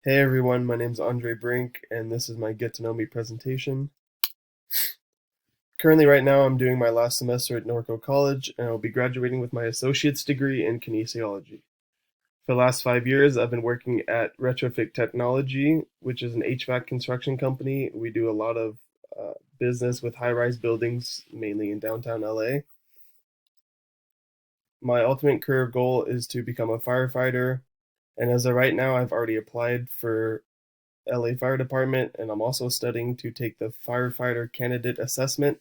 Hey everyone, my name's Andre Brink, and this is my Get to Know Me presentation. Currently, right now, I'm doing my last semester at Norco College, and I'll be graduating with my associate's degree in kinesiology. For the last 5 years, I've been working at Retrofit Technology, which is an HVAC construction company. We do a lot of business with high-rise buildings, mainly in downtown LA. My ultimate career goal is to become a firefighter, and as of right now, I've already applied for LA Fire Department, and I'm also studying to take the firefighter candidate assessment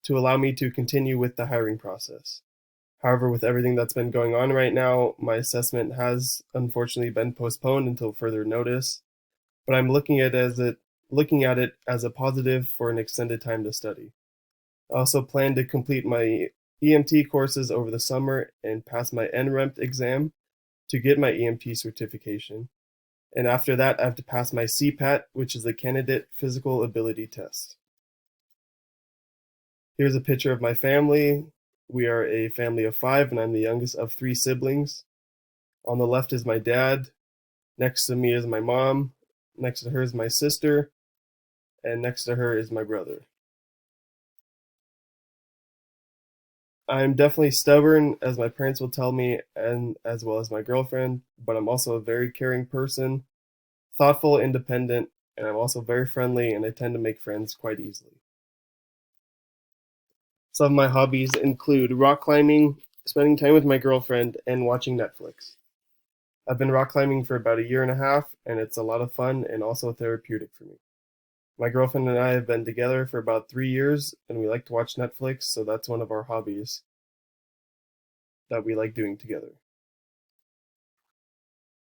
to allow me to continue with the hiring process. However, with everything that's been going on right now, my assessment has unfortunately been postponed until further notice, but I'm looking at it as a positive for an extended time to study. I also plan to complete my EMT courses over the summer and pass my NREMT exam to get my EMT certification. And after that, I have to pass my CPAT, which is the Candidate Physical Ability Test. Here's a picture of my family. We are a family of five, and I'm the youngest of three siblings. On the left is my dad. Next to me is my mom. Next to her is my sister. And next to her is my brother. I'm definitely stubborn, as my parents will tell me, and as well as my girlfriend, but I'm also a very caring person, thoughtful, independent, and I'm also very friendly, and I tend to make friends quite easily. Some of my hobbies include rock climbing, spending time with my girlfriend, and watching Netflix. I've been rock climbing for about a year and a half, and it's a lot of fun and also therapeutic for me. My girlfriend and I have been together for about 3 years, and we like to watch Netflix, so that's one of our hobbies that we like doing together.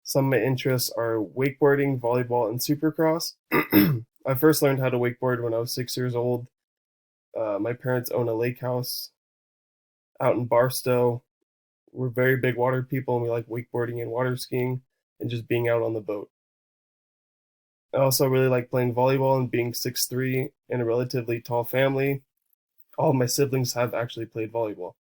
Some of my interests are wakeboarding, volleyball, and supercross. I first learned how to wakeboard when I was 6 years old. My parents own a lake house out in Barstow. We're very big water people, and we like wakeboarding and water skiing and just being out on the boat. I also really like playing volleyball, and being 6'3" in a relatively tall family. All of my siblings have actually played volleyball.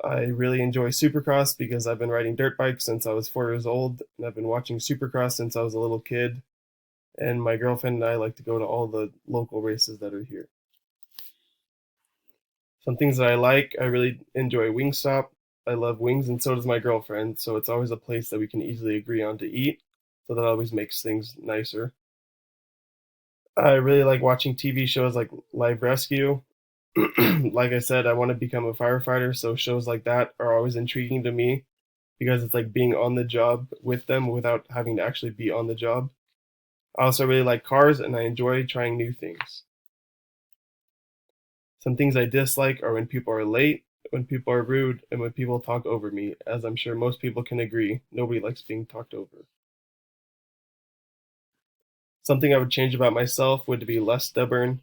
I really enjoy Supercross because I've been riding dirt bikes since I was 4 years old, and I've been watching Supercross since I was a little kid. And my girlfriend and I like to go to all the local races that are here. Some things that I really enjoy Wingstop. I love wings, and so does my girlfriend, so it's always a place that we can easily agree on to eat, so that always makes things nicer. I really like watching TV shows like Live Rescue. Like I said, I want to become a firefighter, so shows like that are always intriguing to me because it's like being on the job with them without having to actually be on the job. I also really like cars, and I enjoy trying new things. Some things I dislike are when people are late, when people are rude, and when people talk over me, as I'm sure most people can agree, nobody likes being talked over. Something I would change about myself would be less stubborn.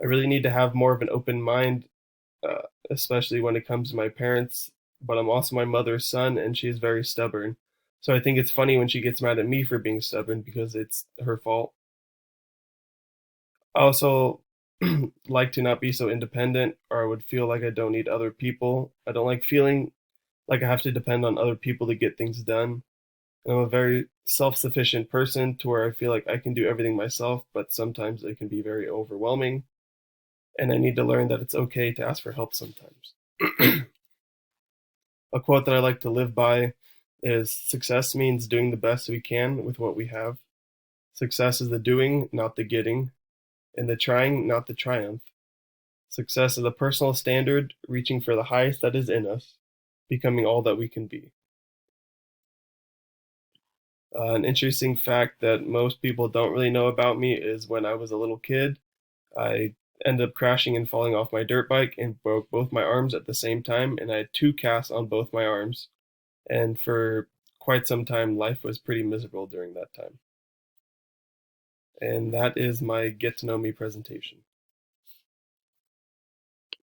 I really need to have more of an open mind, especially when it comes to my parents, but I'm also my mother's son, and she is very stubborn. So I think it's funny when she gets mad at me for being stubborn because it's her fault. I also like to not be so independent, or I would feel like I don't need other people. I don't like feeling like I have to depend on other people to get things done. And I'm a very self sufficient person to where I feel like I can do everything myself, but sometimes it can be very overwhelming. And I need to learn that it's okay to ask for help sometimes. A quote that I like to live by is: success means doing the best we can with what we have. Success is the doing, not the getting, and the trying, not the triumph. Success is a personal standard, reaching for the highest that is in us, becoming all that we can be. An interesting fact that most people don't really know about me is when I was a little kid, I ended up crashing and falling off my dirt bike and broke both my arms at the same time, and I had two casts on both my arms. And for quite some time, life was pretty miserable during that time. And that is my Get to Know Me presentation.